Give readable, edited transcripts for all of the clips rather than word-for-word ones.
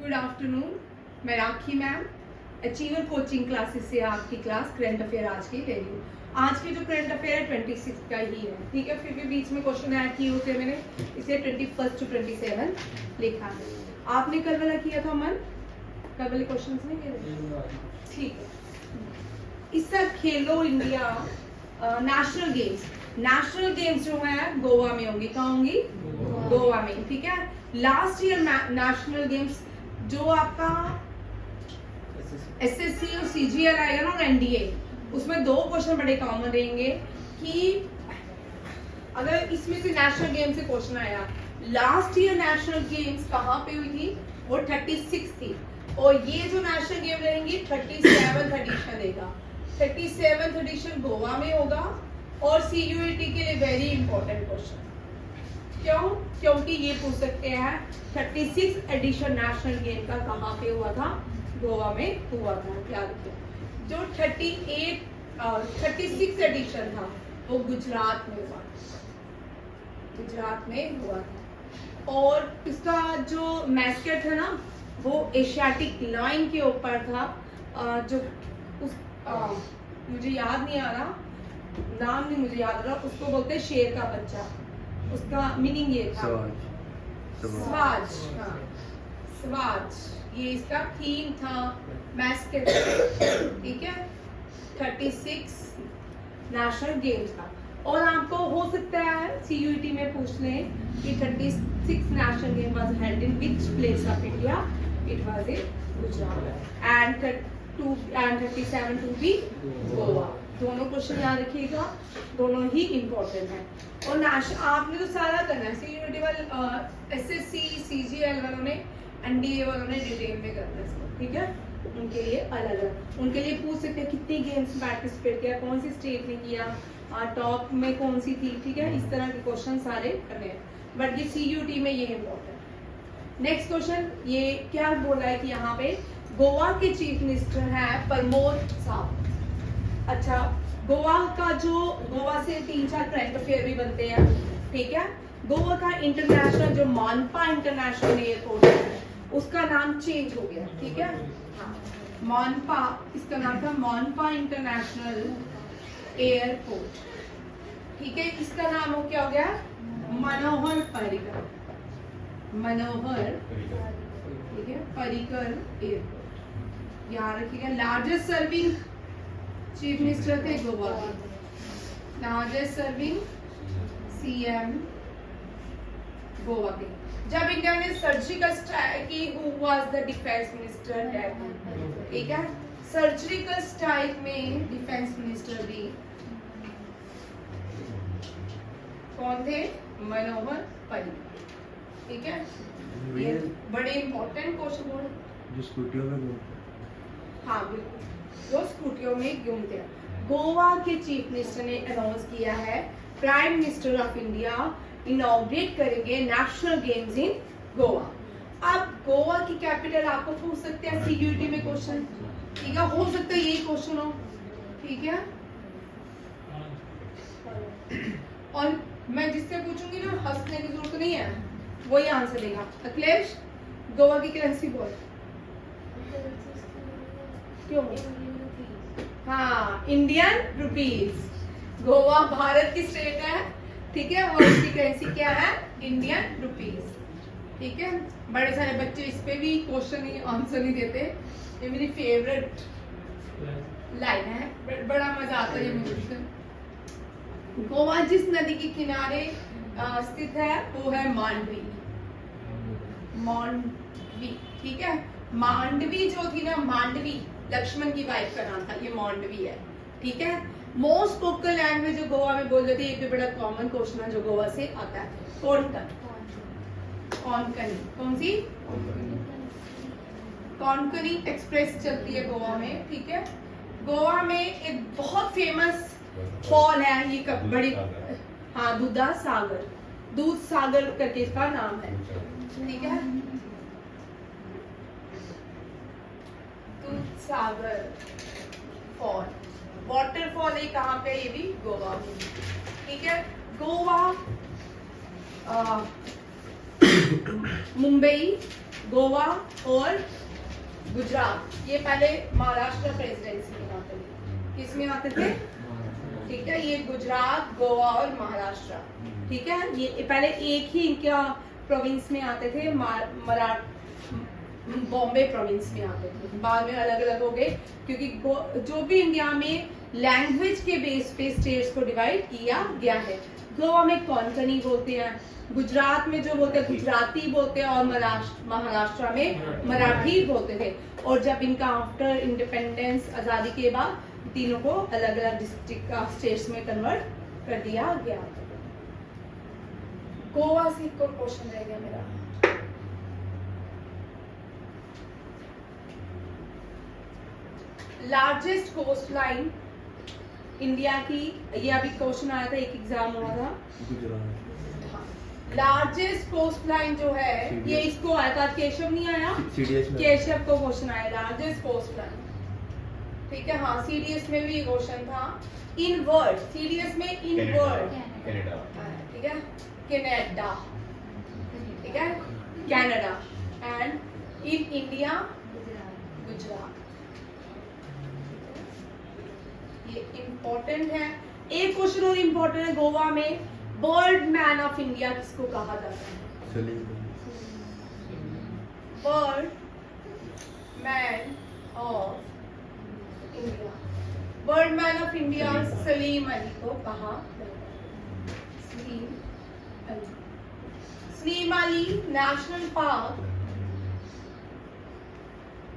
Good afternoon. मैं राखी ma'am achiever coaching classes से आपकी क्लास करंट अफेयर आज की ले रही हूँ। आज की जो करंट अफेयर है 26 का ही है, ठीक है। फिर भी बीच में क्वेश्चन ऐड किए होते हैं मैंने, इसलिए 21 to 27 लिखा है। आपने कल वाला किया था मन, कल वाले क्वेश्चन नहीं किए, ठीक है। इसका खेलो इंडिया नेशनल गेम्स जो है गोवा में होंगी। कहाँ होंगी? गोवा में, ठीक है। लास्ट ईयर नेशनल गेम्स जो आपका एसएससी और सीजीएल आएगा ना और एनडीए, उसमें दो क्वेश्चन बड़े कॉमन रहेंगे कि अगर इसमें से नेशनल गेम से क्वेश्चन आया, लास्ट ईयर नेशनल गेम्स कहाँ पे हुई थी? वो 36 थी, और ये जो नेशनल गेम रहेंगी 37th एडिशन देगा। 37th एडिशन गोवा में होगा, और सीयूईटी के लिए वेरी इंपॉर्टेंट क्वेश्चन। क्यों? क्योंकि ये पूछ सकते हैं 36 एडिशन नेशनल गेम का कहाँ पे हुआ था? गोवा में हुआ था। याद रखिए, जो 36 एडिशन था वो गुजरात में हुआ, गुजरात में हुआ था। और इसका जो मैस्कट है ना, वो एशियाटिक लाइन के ऊपर था। जो उस मुझे याद नहीं आ रहा, नाम नहीं मुझे याद आ रहा, उसको बोलते हैं शेर का बच्चा। उसका मीनिंग ये था स्वराज, हाँ स्वराज, ये इसका थीम था, मैस्कट, ठीक है। 36 नेशनल गेम्स का। और आपको हो सकता है सीयूईटी में पूछ लें कि 36 national game was held in which place of India? It was in Gujarat and 37 to be Goa. दोनों क्वेश्चन याद रखिएगा, दोनों ही इम्पोर्टेंट हैं। और आपने तो सारा करना है, सीयूईटी वाले, एसएससी सीजीएल वालों ने, एनडीए वालों ने डिटेल में करना है, ठीक है। उनके लिए अलग अलग, उनके लिए पूछ सकते हैं कितनी गेम्स में पार्टिसिपेट किया, कौन सी स्टेट ने किया, टॉप में कौन सी थी, ठीक है। इस तरह के क्वेश्चन सारे करने हैं, बट ये सीयूईटी में ये इम्पोर्टेंट। नेक्स्ट क्वेश्चन ये क्या बोला है कि यहाँ पे गोवा के चीफ मिनिस्टर है प्रमोद सावंत। अच्छा, गोवा से 3-4 करंट अफेयर भी बनते हैं, ठीक है। गोवा का इंटरनेशनल जो मानपा इंटरनेशनल एयरपोर्ट है, उसका नाम चेंज हो गया, ठीक है। हाँ, मानपा, इसका नाम था मानपा इंटरनेशनल एयरपोर्ट, ठीक है। इसका नाम हो क्या हो गया? मनोहर पर्रिकर, ठीक है, पर्रिकर एयरपोर्ट। यहाँ रखिएगा। लार्जेस्ट सर्विंग चीफ मिनिस्टर थे गोवा के, लार्जेस्ट सर्विंग सीएम गोवा के। जब इंडिया ने सर्जिकल स्ट्राइक की, who was the defence minister that time? ठीक है, सर्जिकल स्ट्राइक में डिफेंस मिनिस्टर भी कौन थे? मनोहर पर्रिकर, ठीक है। ये बड़े इंपॉर्टेंट क्वेश्चन हो, जो स्कूटियों में घूमते, हाँ बिल्कुल, जो स्कूटियों में घूमते हैं। गोवा के चीफ मिनिस्टर ने अनाउंस किया है prime minister of India inaugurate करेंगे नेशनल गेम्स इन गोवा। अब गोवा की कैपिटल आपको पूछ सकते हैं सीयूईटी में क्वेश्चन, ठीक है। हो सकता है यही क्वेश्चन हो, ठीक है। और मैं जिससे पूछूंगी ना, हंसने की जरूरत नहीं है, वही आंसर देगा। अखिलेश, गोवा की करेंसी बोल। क्यों? हाँ, इंडियन रुपीज। गोवा भारत की स्टेट है, ठीक है, और उसकी करेंसी क्या है? इंडियन रुपीज, ठीक है। बड़े सारे बच्चे इस पे भी क्वेश्चन ही आंसर नहीं देते, ये मेरी फेवरेट लाइन है, बड़ा मजा आता है ये मुझे। गोवा जिस नदी के किनारे स्थित है वो है मांडवी, ठीक है। मांडवी जो थी ना, मांडवी लक्ष्मण की वाइफ का नाम था, ये मांडवी है, ठीक है। मोस्ट स्पोकन लैंग्वेज जो गोवा में बोल रहे थे, एक भी बड़ा कॉमन क्वेश्चन है जो गोवा से आता है, कोंकणी। कौन सी? कोंकणी एक्सप्रेस चलती है गोवा में, ठीक है। गोवा में एक बहुत फेमस फॉल है, ये बड़ी, हाँ, दूध सागर करके इसका नाम है, ठीक है। दूध सागर फॉल, वाटरफॉल है, कहाँ पे? ये भी गोवा में, ठीक है। गोवा मुंबई गोवा और गुजरात, ये पहले महाराष्ट्र प्रेसिडेंसी में आते थे। किसमें आते थे? ठीक है, ये गुजरात, गोवा और महाराष्ट्र। ठीक है, ये पहले एक ही इनका प्रोविंस में आते थे, बॉम्बे प्रोविंस में आते थे, बाद में अलग अलग हो गए, क्योंकि जो भी इंडिया में लैंग्वेज के बेस पे स्टेट्स को डिवाइड किया गया है। गोवा में कोंकणी बोलते हैं, गुजरात में जो बोलते हैं गुजराती बोलते हैं, और महाराष्ट्र में मराठी बोलते थे। और जब इनका आफ्टर इंडिपेंडेंस आज़ादी के बाद तीनों को अलग अलग डिस्ट्रिक्ट स्टेट्स में कन्वर्ट कर दिया गया। गोवा से एक क्वेश्चन रह गया मेरा। लार्जेस्ट कोस्ट लाइन इंडिया की, ये अभी क्वेश्चन आया था, एक एग्जाम हुआ था। लार्जेस्ट कोस्ट लाइन जो है, ये इसको आया था, केशव नहीं आया, केशव को क्वेश्चन आया लार्जेस्ट कोस्ट लाइन। ठीक है, हाँ सीडीएस में भी क्वेश्चन था, इन वर्ड, सीडीएस में इन वर्ड, ठीक है, कनाडा, ठीक है, Canada, and in India Gujarat. ये इम्पोर्टेंट है। एक क्वेश्चन और इम्पोर्टेंट है, गोवा में बर्ड मैन ऑफ इंडिया किसको कहा जाता है? Bird man of India, bird man of India Salim Ali को कहा जाता है। Salim Ali national park,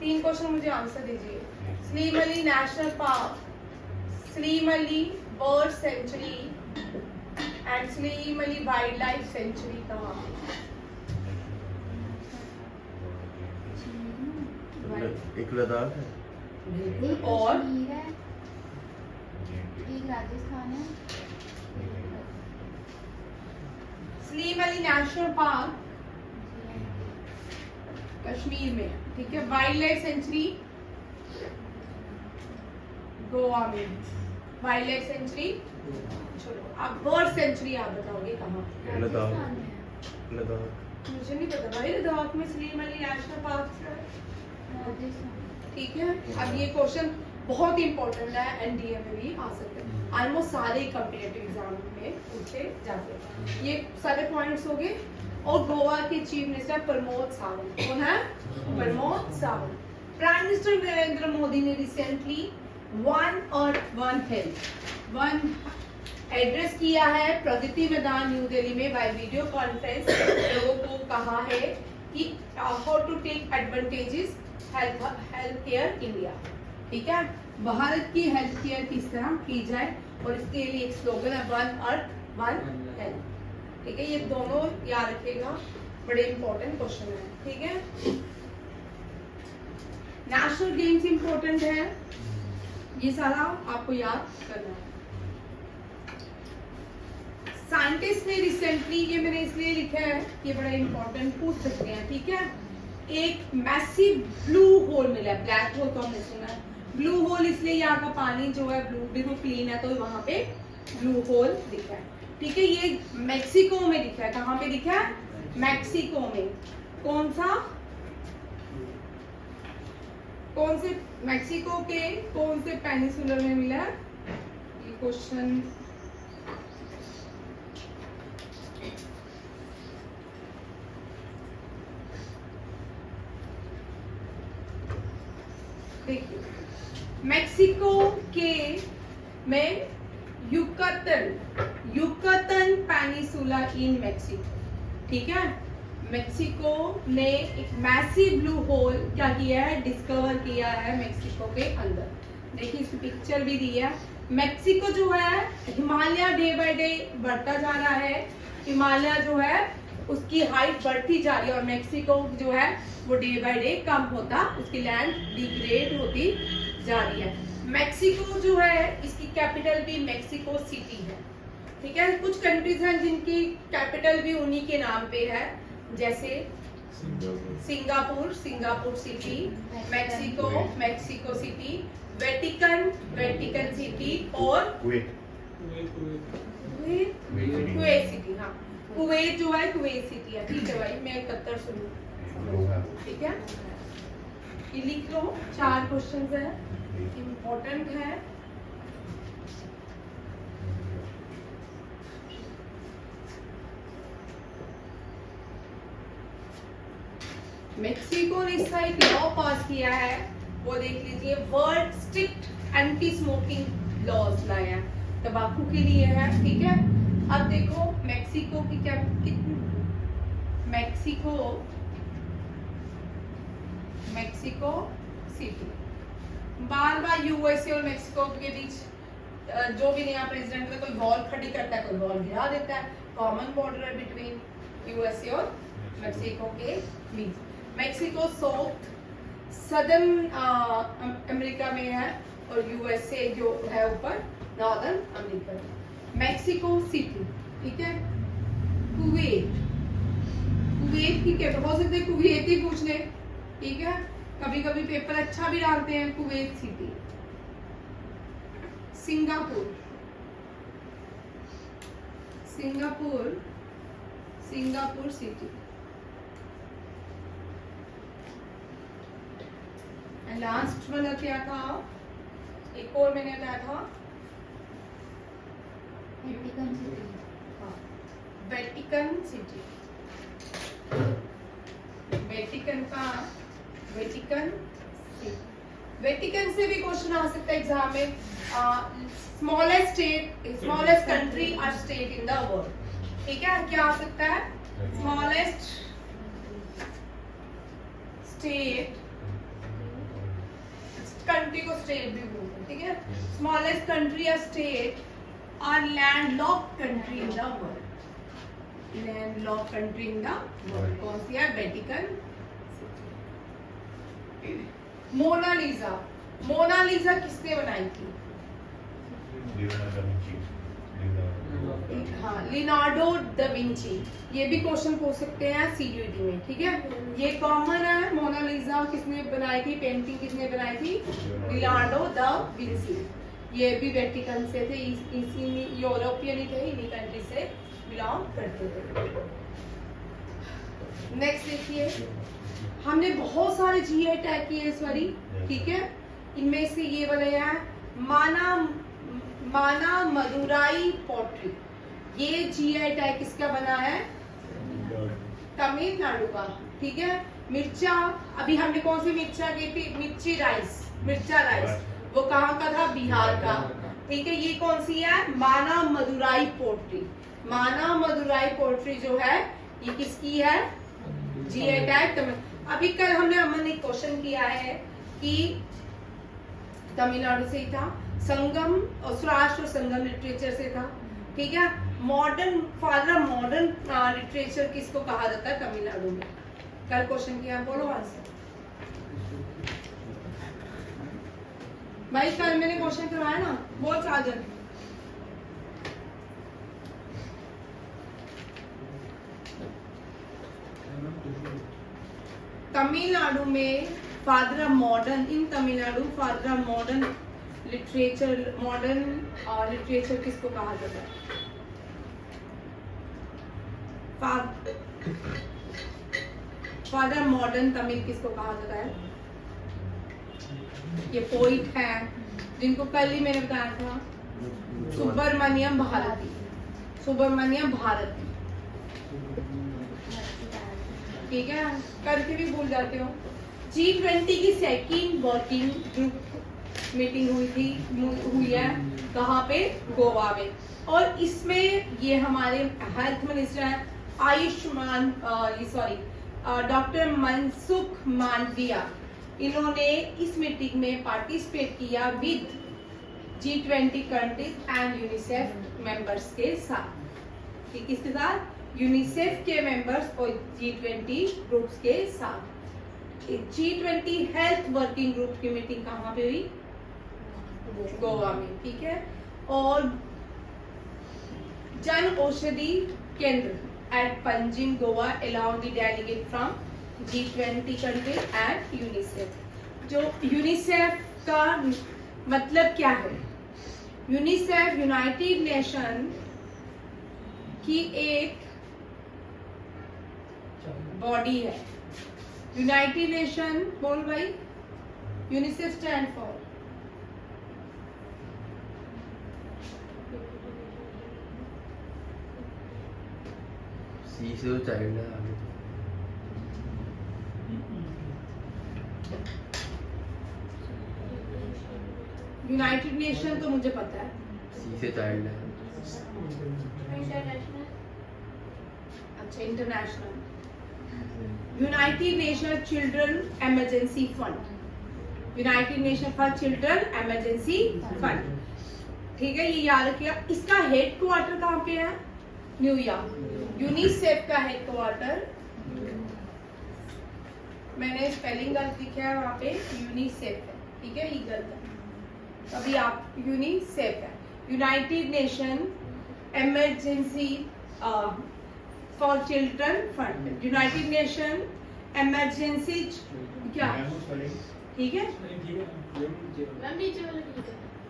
3 question मुझे आंसर दीजिए। Salim Ali national park, Salim Ali bird sanctuary and Salim Ali wild life sanctuary कहाँ? एक लद्दाख है, और एक राजस्थान है। सलीम अली नेशनल पार्क कश्मीर में, ठीक है। वाइल्ड लाइफ सेंचुरी गोवा में, वाइल्ड लाइफ सेंचुरी छोड़ो, अब बर्ड सेंचुरी आप बताओगे कहाँ? लद्दाख, लद्दाख। मुझे नहीं पता भाई, लद्दाख में सलीम अली नेशनल पार्क है, ठीक है। अब ये क्वेश्चन बहुत इंपॉर्टेंट है, एनडीए में भी आ सकते हैं, ऑलमोस्ट सारे कॉम्पिटिटिव एग्जाम में पूछे जाते हैं। ये सारे पॉइंट्स हो गए। और गोवा के चीफ मिनिस्टर प्रमोद सावंत, कौन है? प्रमोद सावंत। प्राइम मिनिस्टर नरेंद्र मोदी ने recently one earth one health one address किया है प्रगति मैदान न्यू दिल्ली में बाय वीडियो कॉन्फ्रेंस। लोगों को कहा है कि how to take advantages health care India, ठीक है, भारत की हेल्थ केयर किस तरह की जाए, और इसके लिए एक स्लोगन है वन अर्थ वन हेल्थ, ठीक है। ये दोनों याद रखिएगा, बड़े इंपॉर्टेंट क्वेश्चन है, ठीक है। नेशनल गेम्स इंपॉर्टेंट है, ये सारा आपको याद करना है। साइंटिस्ट ने रिसेंटली, ये मैंने इसलिए लिखा है, ये बड़ा इंपॉर्टेंट पूछ सकते हैं, ठीक है। एक मैसिव ब्लू होल मिला है, ब्लैक होल तो हमने सुना है, ब्लू होल इसलिए यहाँ का पानी जो है ब्लू बिल्कुल क्लीन है, तो वहां पे ब्लू होल दिखा है, ठीक है। ये मैक्सिको में दिखा है, कहाँ पे दिखा है? मैक्सिको में। कौन सा, कौन से मैक्सिको के कौन से पेनिसुलर में मिला है? ये क्वेश्चन देखिए, मैक्सिको के में युकतन पेनिसुला इन मैक्सिको, ठीक है। मैक्सिको ने एक मैसिव ब्लू होल क्या किया है? डिस्कवर किया है मैक्सिको के अंदर। देखिए इसकी पिक्चर भी दी है। मैक्सिको जो है, हिमालय डे बाय डे बढ़ता जा रहा है, हिमालय जो है उसकी हाइट बढ़ती जा रही है, और मैक्सिको जो है वो डे बाय डे कम होता, उसकी लैंड डिग्रेड होती जा रही है। मैक्सिको जो है इसकी कैपिटल भी मैक्सिको सिटी है, ठीक है। कुछ कंट्रीज हैं जिनकी कैपिटल भी उन्हीं के नाम पे है, जैसे Singapore, Singapore city, Mexico, Mexico city, Vatican, Vatican city, और कुवैत सिटी, हाँ कुवैत जो है कुवैत सिटी है, ठीक है भाई, मैं 71 सुनूं। ठीक है, ये लिख लो, 4 क्वेश्चन है, इम्पोर्टेंट है। मेक्सिको ने इसका एक लॉ पास किया है, वो देख लीजिए, world strict anti smoking laws लाया है, तंबाकू के लिए है। ठीक है, अब देखो मेक्सिको की क्या कितनी, मेक्सिको सिटी, बार बार यूएसए और मेक्सिको के बीच जो भी नया प्रेसिडेंट है, कोई वॉल खड़ी करता है, कोई वॉल गिरा देता है। कॉमन बॉर्डर है बिटवीन यूएसए और मेक्सिको के बीच। मेक्सिको साउथ सदर्न अमेरिका में है और यूएसए जो है ऊपर नॉर्दर्न अमेरिका में। मेक्सिको सिटी, ठीक है। कुवैत, कुवैत की क्या हो सकते, कुवैत ही पूछ ले, ठीक है, कभी कभी पेपर अच्छा भी डालते हैं। Kuwait city. Singapore, Singapore city. Last वाला क्या था, एक और मैंने बताया था, वेटिकन सिटी। वेटिकन से भी क्वेश्चन आ सकता है एग्जाम में। स्मॉलेस्ट कंट्री और स्टेट इन द वर्ल्ड, ठीक है, क्या आ सकता है, स्मॉलेस्ट स्टेट, कंट्री को स्टेट भी बोलते हैं, ठीक है, स्मॉलेस्ट कंट्री या स्टेट और landlocked country in the world, landlocked country in the world कौन सी है, वेटिकन। मोनालिसा किसने बनाई थी, हाँ, लियोनार्डो दा विंची। ये भी क्वेश्चन पूछ सकते हैं सीयूईटी में, ठीक है, ये कॉमन है। मोनालिसा किसने बनाई थी, पेंटिंग किसने बनाई थी, लियोनार्डो दा विंची। ये भी वेटिकन से थे, इसी यूरोपियन ही थे, इन्हीं कंट्री से बिलोंग करते थे। नेक्स्ट देखिए, हमने बहुत सारे जीआई टैग किए इस बारी, ठीक है, इनमें से ये वाले हैं, माना मदुराई पोट्री। ये जीआई टैग किसका बना है, तमिलनाडु का, ठीक है। मिर्चा, अभी हमने कौन सी मिर्चा की थी, मिर्चा राइस, वो कहाँ का था, बिहार का, ठीक है। ये कौन सी है, माना मदुराई पोट्री। माना मदुराई पोट्री जो है ये किसकी है, जीआई टैग। अभी कल हमने अमन एक क्वेश्चन किया है कि तमिलनाडु से ही था, संगम और स्वराष्ट्र और संगम लिटरेचर से था, ठीक है। मॉडर्न फादर मॉडर्न लिटरेचर किसको कहा जाता है तमिलनाडु में, कल क्वेश्चन किया, बोलो आंसर भाई, कल मैंने क्वेश्चन करवाया ना, बोल साजन। तमिलनाडु में father of modern, in Tamil Nadu father of modern literature किसको कहा जाता है, फादर मॉडर्न तमिल किसको कहा जाता है, ये पोइट है जिनको कल ही मैंने बताया था, सुब्रमण्यम भारती, ठीक है, करके भी भूल जाते हो। G20 की सेकंड वर्किंग ग्रुप मीटिंग हुई है कहाँ पे, गोवा में, और इसमें ये हमारे हेल्थ मिनिस्टर हैं डॉक्टर मनसुख मांडविया, इन्होंने इस मीटिंग में पार्टिसिपेट किया with G20 countries and UNICEF members के साथ, किसके साथ, यूनिसेफ के मेंबर्स और G20 ग्रुप्स के साथ। G20 हेल्थ वर्किंग ग्रुप की मीटिंग कहाँ पे हुई, गोवा में, ठीक है। और Jan Aushadhi Kendra at Panjim Goa allowed the delegate from G20 country and UNICEF. जो यूनिसेफ का मतलब क्या है, यूनिसेफ यूनाइटेड नेशन की एक बॉडी है, यूनाइटेड नेशन, बोल भाई, यूनिसेफ स्टैंड फॉर सी से तो चाइल्ड है आगे। यूनाइटेड नेशन तो मुझे पता है। सी से चाइल्ड है। अच्छा, international, United nation children emergency fund, United nation for children emergency fund, ठीक है, ये याद रखिएगा। इसका हेड क्वार्टर कहाँ पे है? न्यूयॉर्क। यूनिसेफ का हेड क्वार्टर, मैंने स्पेलिंग गलत लिखा है वहाँ पे, यूनिसेफ है, ठीक है, ये गलत है, अभी आप यूनिसेफ है, United nation emergency for children fund, United nation emergency, क्या ठीक है,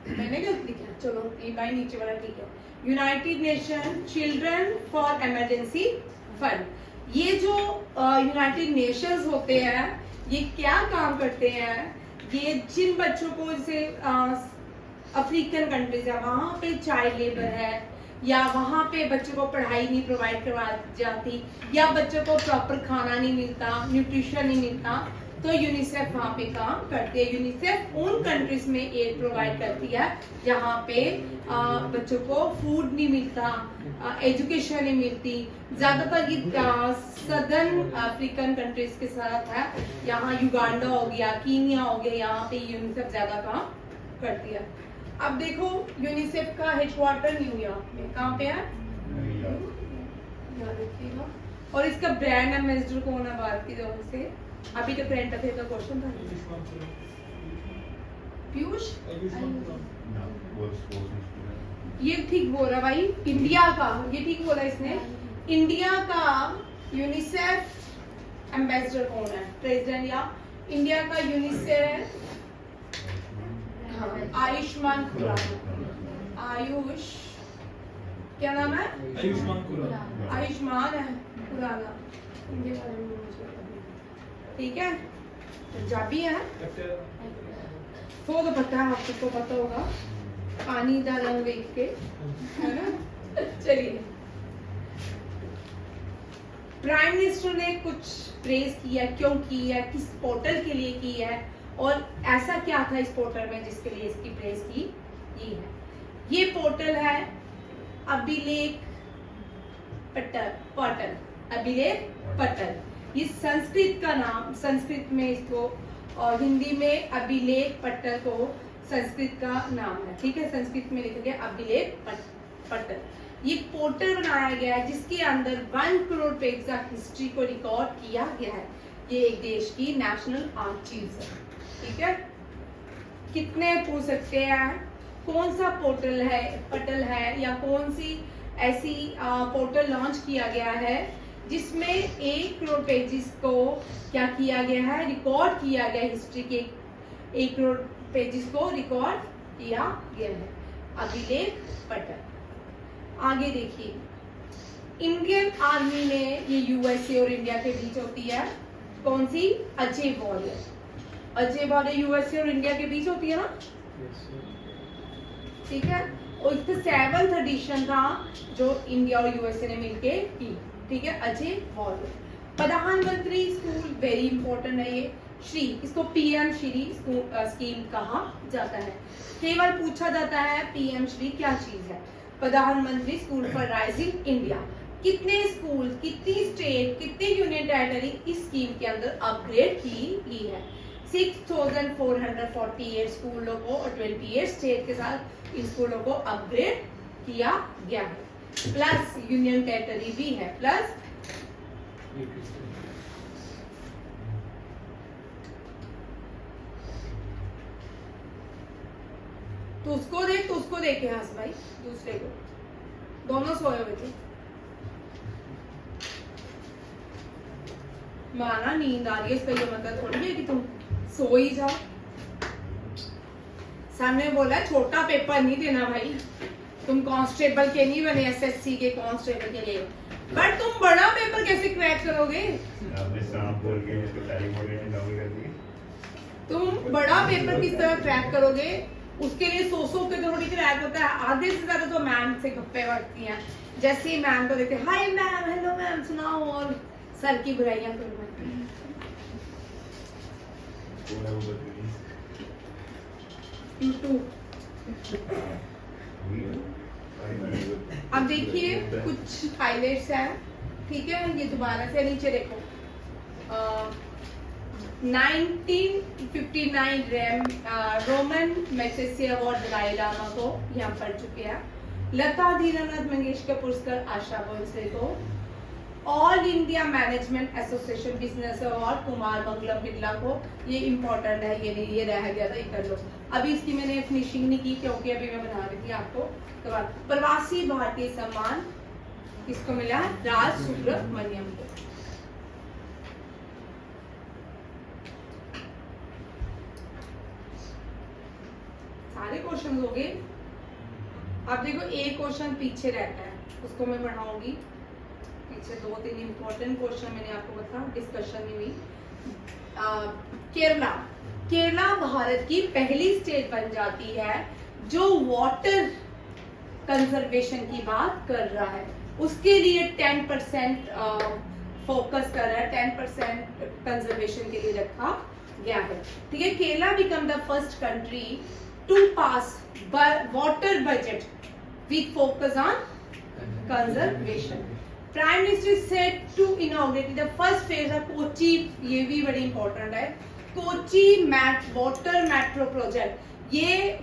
मैंने गलत लिखा, चलो ये भाई नीचे वाला ठीक है, United nation children for emergency fund. ये जो यूनाइटेड नेशंस होते हैं, ये क्या काम करते हैं, ये जिन बच्चों को जैसे अफ्रीकन कंट्रीज है वहां पे चाइल्ड लेबर है, या वहां पे बच्चों को पढ़ाई नहीं प्रोवाइड करवाई जाती, या बच्चों को प्रॉपर खाना नहीं मिलता, न्यूट्रिशन नहीं मिलता, तो यूनिसेफ वहाँ पे काम करती है। यूनिसेफ उन कंट्रीज में एड प्रोवाइड करती है जहाँ पे बच्चों को फूड नहीं मिलता, एजुकेशन नहीं मिलती। ज्यादातर ये सदर्न अफ्रीकन कंट्रीज के साथ है, यहाँ युगांडा हो गया, कीनिया हो गया, यहाँ पे यूनिसेफ ज्यादा काम करती है। अब देखो यूनिसेफ का हेडक्वार्टर न्यूयॉर्क में, कहाँ पे है? याद रखिएगा। और इसका ब्रांड एम्बेसडर कौन है भारत की तरफ से? अभी तो करंट अफेयर का क्वेश्चन था। पीयूष, ये ठीक बोल रहा भाई, इंडिया का, ये ठीक बोला इसने, इंडिया का यूनिसेफ एम्बेसडर कौन है? प्रेसिडेंट या इंडिया का यूनिसेफ, आयुष्मान खुराना। आयुष, क्या नाम है? आयुष्मान खुराना। आयुष्मान है खुराना, इनके बारे में मुझे ठीक है, पंजाबी है, वो तो पता है, आपको पता होगा, पानी का रंग देख के, है ना। चलिए, प्राइम मिनिस्टर ने कुछ प्रेज किया, क्यों की है, किस पोर्टल के लिए की है, और ऐसा क्या था इस पोर्टल में जिसके लिए इसकी प्रेज की ये है। ये पोर्टल है अभिलेख पटल, अभिलेख पटल। ये संस्कृत का नाम, संस्कृत में इसको, और हिंदी में अभिलेख पटल को संस्कृत का नाम है, ठीक है, संस्कृत में लिखा गया अभिलेख पटल। ये पोर्टल बनाया गया है जिसके अंदर 1 करोड़ पेज का हिस्ट्री को रिकॉर्ड किया गया है। ये एक देश की नेशनल आर्चीव्स है, ठीक है। कितने पूछ सकते हैं, कौन सा पोर्टल है, पटल है, या कौन सी ऐसी पोर्टल लॉन्च किया गया है जिसमें 1 करोड़ पेजेस को क्या किया गया है, रिकॉर्ड किया गया, हिस्ट्री के 1 करोड़ पेजेस को रिकॉर्ड किया गया है, अभिलेख पटल। आगे देखिए, इंडियन आर्मी में, ये यूएसए और इंडिया के बीच होती है, कौन सी? Ajay warrior. Ajay warrior USA और इंडिया के बीच होती है ना, ठीक है। और इसका 7th एडिशन था जो इंडिया और यूएसए ने मिलके की, ठीक है, अजय वॉरियर। प्रधानमंत्री स्कूल, वेरी इंपॉर्टेंट है ये, श्री, इसको पीएम श्री स्कीम कहा जाता है। केवल पूछा जाता है पीएम श्री क्या चीज है। प्रधानमंत्री स्कूल फॉर राइजिंग इंडिया, कितने स्कूल, कितनी स्टेट, कितने यूनियन टेरिटरी इस स्कीम के अंदर अपग्रेड की गई है। 6448 स्कूलों को और 28 स्टेट के साथ इन स्कूलों को अपग्रेड किया गया है, प्लस यूनियन टेरिटरी भी है, प्लस तो उसको देख के हंस भाई, दूसरे को, दोनों सोए हुए थे। माना नींद आ रही है, इसका ये मतलब थोड़ी है कि तुम सो ही जाओ। सामने बोला छोटा पेपर नहीं देना भाई, तुम कांस्टेबल के नहीं बने, एसएससी के कांस्टेबल के लिए, बट तुम बड़ा पेपर कैसे क्रैक करोगे? आपने सांप बोल के उसको टेलीपोर्टेशन डाउन कर दी। तुम बड़ा पेपर किस तरह क्रैक करोगे, उसके लिए सो के थोड़ी क्रैक होता है। आधे से ज्यादा तो मैम से गप्पे बढ़ती हैं। जैसे ही मैम को देखते हाय मैम, हेलो मैम, सुनाओ, और सर की बुराइयां करो। कौन है वो बदतमीज? यूट्यूब। अब देखिए कुछ हाइलाइट्स हैं, ठीक है। ये दोबारा से नीचे देखो। 1959 Ramon Magsaysay award Dalai Lama को यहाँ पढ़ चुके हैं। लता दीनानाथ मंगेशकर पुरस्कार आशा भोसले को। All India management association business award Kumar Mangalam Birla को। ये इंपॉर्टेंट है, ये नहीं, ये रह गया था, ये कर लो। अभी इसकी मैंने फिनिशिंग नहीं की क्योंकि अभी मैं बना रही थी आपको। तो प्रवासी भारतीय सम्मान किसको मिला? राज सुब्रमण्यम को। सारे क्वेश्चन हो गए। अब देखो एक क्वेश्चन पीछे रहता है, उसको मैं पढ़ाऊंगी। पीछे 2-3 इंपॉर्टेंट क्वेश्चन मैंने आपको बताया, डिस्कशन में हुई। केरला। केरला भारत की पहली स्टेट बन जाती है जो वाटर कंजर्वेशन की बात कर रहा है। उसके लिए 10% फोकस कर रहा है, 10% कंजर्वेशन के लिए रखा गया है, ठीक है। Kerala become the first country to pass water budget with focus on conservation. Prime minister said to inaugurate the first phase of Kochi, ये भी बड़ी इंपॉर्टेंट है, कोची वाटर मेट्रो प्रोजेक्ट। ये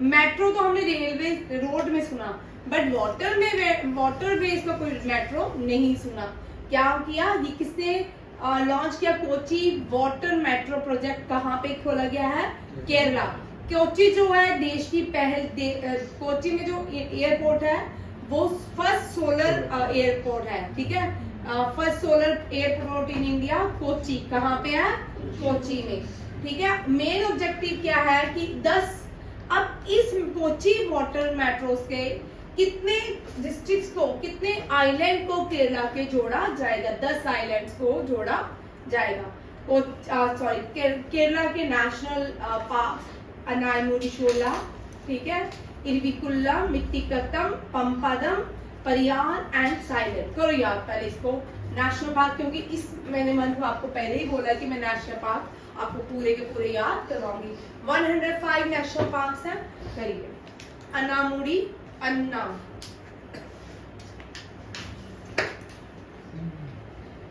मेट्रो तो हमने रेलवे रोड में सुना, बट वाटर बेस का कोई मेट्रो नहीं सुना। क्या किया, ये किसने लॉन्च किया? Kochi water metro project. कहाँ पे खोला गया है? केरला। कोची जो है देश की कोची में जो एयरपोर्ट है वो फर्स्ट सोलर एयरपोर्ट है, ठीक है। First solar airport in India Kochi. कहाँ पे है? कोची में, ठीक है। मेन ऑब्जेक्टिव क्या है कि 10 अब इस कोची वाटर मेट्रोस के कितने डिस्ट्रिक्ट्स को, कितने आइलैंड को केरला के जोड़ा जाएगा? 10 आइलैंड्स को जोड़ा जाएगा। केरला के नेशनल पार्क अनायमुरीशोला, ठीक है, इरविकुल्ला, मिट्टिकट्टम, पंपादम, परियार एंड साइलेंट। करो याद पहले इसको नेशनल पार्क, क्योंकि इस मैंने मन को आपको पहले ही बोला कि मैं नेशनल पार्क आपको पूरे के पूरे याद करवाऊंगी। 105 नेशनल पार्क हैं, करिए। अन्नामुडी,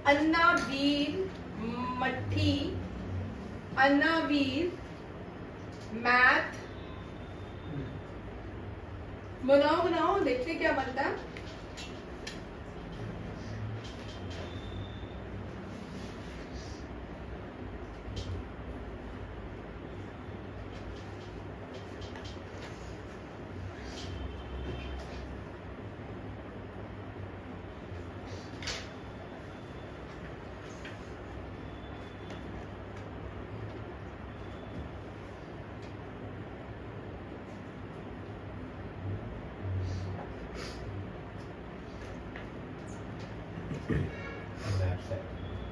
अन्नावीर मट्ठी, अन्नावीर मैथ। बनाओ देखते क्या बनता है।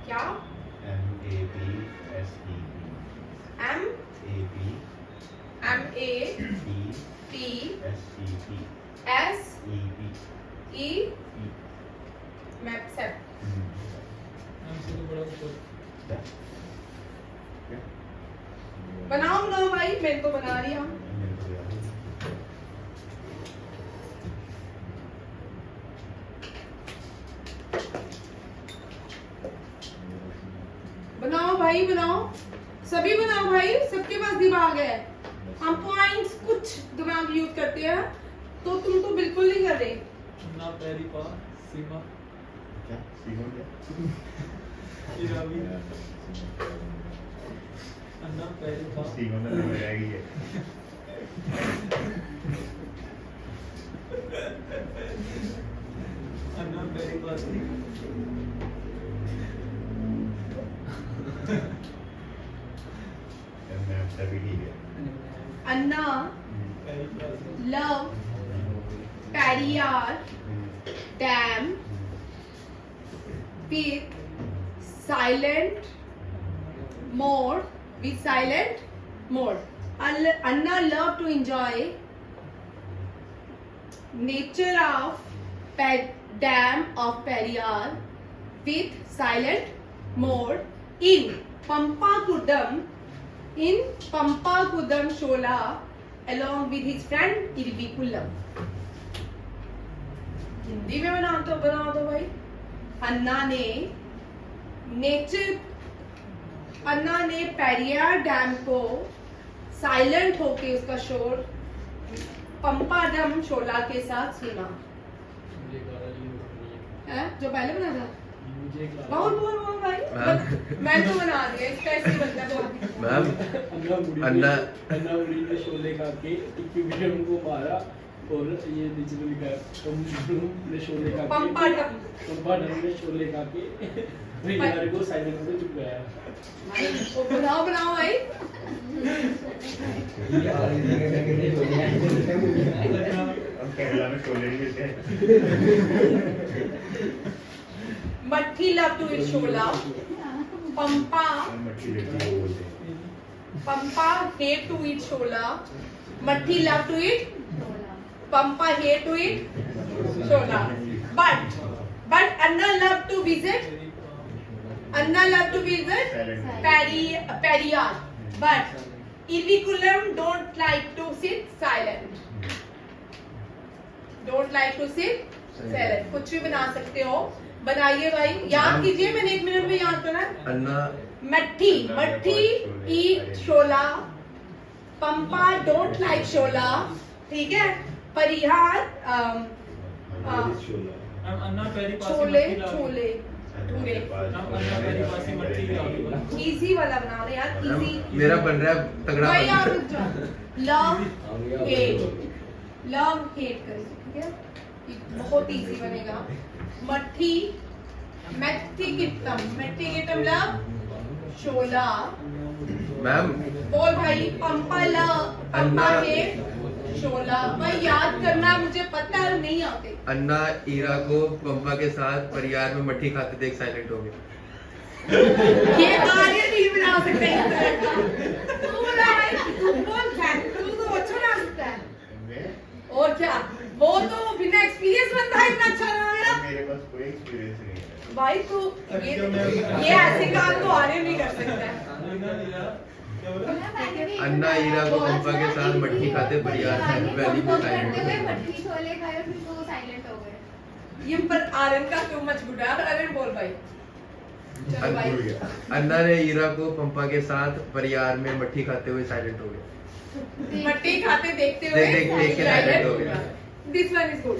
क्या? MAPSEP। मैपसेप। बनाओ भाई, मैं तो बना रही हूँ। बनाओ भाई, बनाओ, सभी बनाओ भाई, सबके पास दिमाग है। हम पॉइंट्स कुछ दिमाग यूज करते हैं, तो तुम तो बिल्कुल नहीं कर रहे। ना पैरी पा सीमा क्या? सीमा क्या? इरावी अन्ना पैरी पा सीमा में लग जाएगी ये। अन्ना पैरी पा मैं सभी ठीक है। अन्ना, पैरी पा लव, पैरियार, डैम, पिक, silent mode. With silent mode. Anna loved to enjoy nature of dam of Periyar with silent mode in Pampakudam Shola along with his friend Irvikulam. Hindi में बना दो भाई. अन्ना ने पेरियार डैम को साइलेंट होके उसका शोर पंपाडम शोला के साथ सुना. जो पहले बना था बोल भाई. मैं तो बना दिया इसका ऐसे बनता है. मैम अन्ना उड़ी ने शोले खा के इक्विलिब्रियम को मारा और ये नीचे में लिखा है ने शोले खा के पंपाडम ने शोले खा के परियार को साइलेंट में चुकाया. वो बनाओ भाई. हम केरला में शोले नहीं मिलते. Mathi love to eat shola. Pampa Matti लेती है बोलते हैं. Pampa hate to eat shola. Mathi love to eat. Pampa hate to eat shola. But Anna love to visit. Anna love to visit Periyar. But Irvikulam don't like to sit silent. Don't like to sit silent. कुछ भी बना सकते हो. बनाइए भाई. याद कीजिए. मैंने 1 मिनट में याद करना है. अन्ना मट्ठी eat Shola. Pampa don't like शोला. ठीक है. परिहार अन्ना पेरी पासी छोले मट्टी लाओ. इजी वाला बना रहे यार. इजी. मेरा बन रहा है तगड़ा. भाई यार रुक जा. लव हेट करें. ठीक है. ये बहुत इजी बनेगा. मट्ठी किट्टम लव शोला. मैम बोल भाई. पंपा हेट शोला. भाई याद करना. मुझे पता है नहीं आते. अन्ना ईरा को पंपा के साथ परियार में मट्ठी खाते देख साइलेंट हो गए. ये आर्य नहीं बना सकते. तू बना भाई. तू बोल फैक्ट. तू तो अच्छा बना सकता है. और क्या. वो तो बिना एक्सपीरियंस बनता है. इतना अच्छा बना मेरा. मेरे पास कोई एक्सपीरियंस नहीं है भाई तू ये ऐसे काम तो आर्य नहीं कर सकता. अन्ना ईरा को पंपा के साथ मट्ठी खाते परियार वैली में साइलेंट हो गए. मट्ठी छोले खाए फिर वो साइलेंट हो गए. ये पर आर्यन का टू मच गुड है. आर्यन बोल भाई. चलो भाई. अन्ना ने ईरा को पंपा के साथ परियार में मट्ठी खाते हुए साइलेंट हो गए. मट्टी खाते देखते हुए देख के साइलेंट हो गए. This one is good.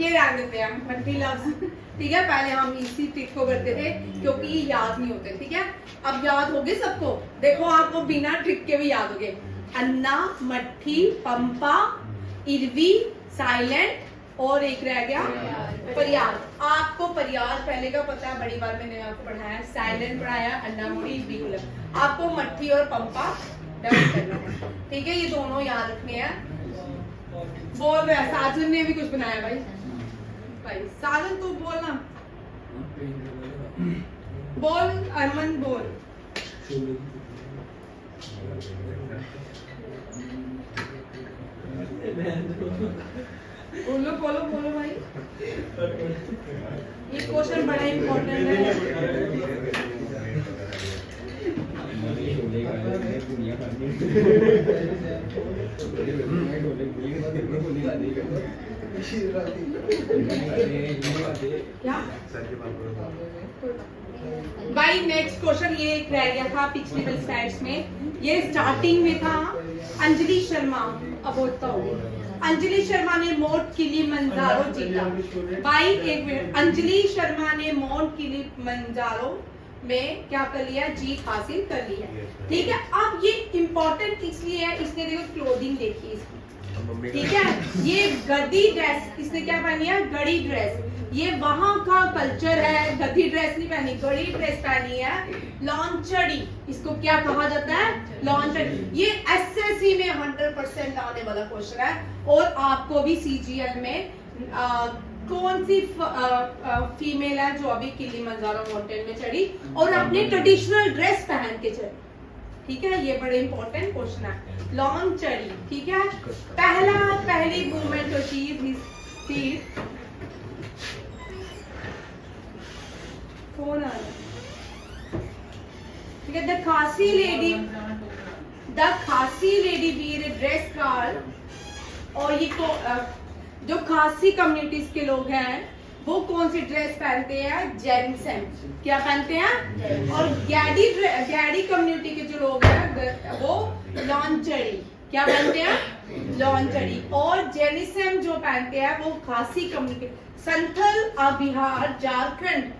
ये ध्यान देते हैं हम. मट्टी लव्स. ठीक है. पहले हम इसी ट्रिक को करते थे क्योंकि ये याद नहीं होते. ठीक है. अब याद हो गए सबको. देखो आपको बिना ट्रिक के भी याद हो गए. अन्ना, मट्ठी, पंपा, इरवी, साइलेंट और एक रह गया परियार. आपको परियार पहले का पता है. बड़ी बार मैंने आपको पढ़ाया. साइलेंट पढ़ाया. अन्ना, मोड़ी, इरवी. आपको मट्ठी और पंपा डबल करना है. ठीक है. ये दोनों याद रखने हैं. बोल रहा है. साजन ने भी कुछ बनाया भाई. साजन तू बोलना. बोल अरमन बोल. बोलो भाई. ये क्वेश्चन बड़ा इम्पोर्टेंट है. क्या भाई. नेक्स्ट क्वेश्चन ये एक रह गया था पिछली वाली स्लाइड्स में. ये स्टार्टिंग में था. अंजलि शर्मा. अब होता होगा. अंजलि शर्मा ने मोट किलिमंजारो जीता. भाई एक मिनट. अंजलि शर्मा ने मोट किलिमंजारो में क्या कर लिया. जीत हासिल कर लिया. ठीक है. अब ये इम्पोर्टेंट इसलिए है. इसने देखो क्लोथिंग देखी इसकी. ठीक है. ये गद्दी ड्रेस. इसने क्या पहनी है. गड़ी ड्रेस. ये वहां का कल्चर है. गद्दी ड्रेस नहीं पहनी. गड़ी ड्रेस पहनी है. लॉन्चड़ी. इसको क्या कहा जाता है. लॉन्चड़ी. ये एसएससी में 100% आने वाला क्वेश्चन है. और आपको भी सीजीएल में कौन सी फीमेल है जो अभी किलिमंजारो माउंटेन में चढ़ी और अपनी ट्रेडिशनल ड्रेस पहन के चढ़ी? ठीक है, ये बड़े इंपॉर्टेंट क्वेश्चन है। लॉन्ग चढ़ी, ठीक है। पहली women to achieve his feat, कौन आ रहा है? ठीक है, द खासी लेडी वीर ड्रेस कार्ड, और ये तो जो खासी कम्युनिटीज के लोग हैं वो कौन सी ड्रेस पहनते हैं? जेनिसम। क्या पहनते हैं? और गैडी कम्युनिटी के जो लोग हैं वो लॉन्चड़ी। क्या पहनते हैं? लॉन्चड़ी। और जेनिसम जो पहनते हैं वो खासी कम्युनिटी। संथल, बिहार, झारखंड,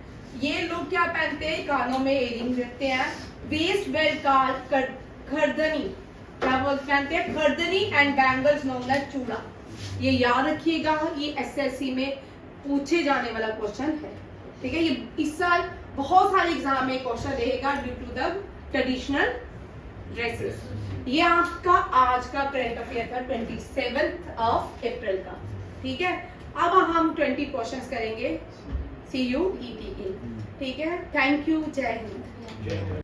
ये लोग क्या पहनते हैं? कानों में इयरिंग रखते हैं। वेस्ट बेल्ट कार्ड, खरदनी, क्या बोलते पहनते हैं? खरदनी एंड बैंगल्स नोन एज चूड़ा। ये याद रखिएगा, ये एसएससी में पूछे जाने वाला क्वेश्चन है। ठीक है, ये इस साल बहुत सारे एग्जाम में क्वेश्चन रहेगा due to the traditional dresses. ये आपका आज का करंट अफेयर था 27 अप्रैल का। ठीक है, अब हम 20 क्वेश्चंस करेंगे CUET के। ठीक है, थैंक यू, जय हिंद।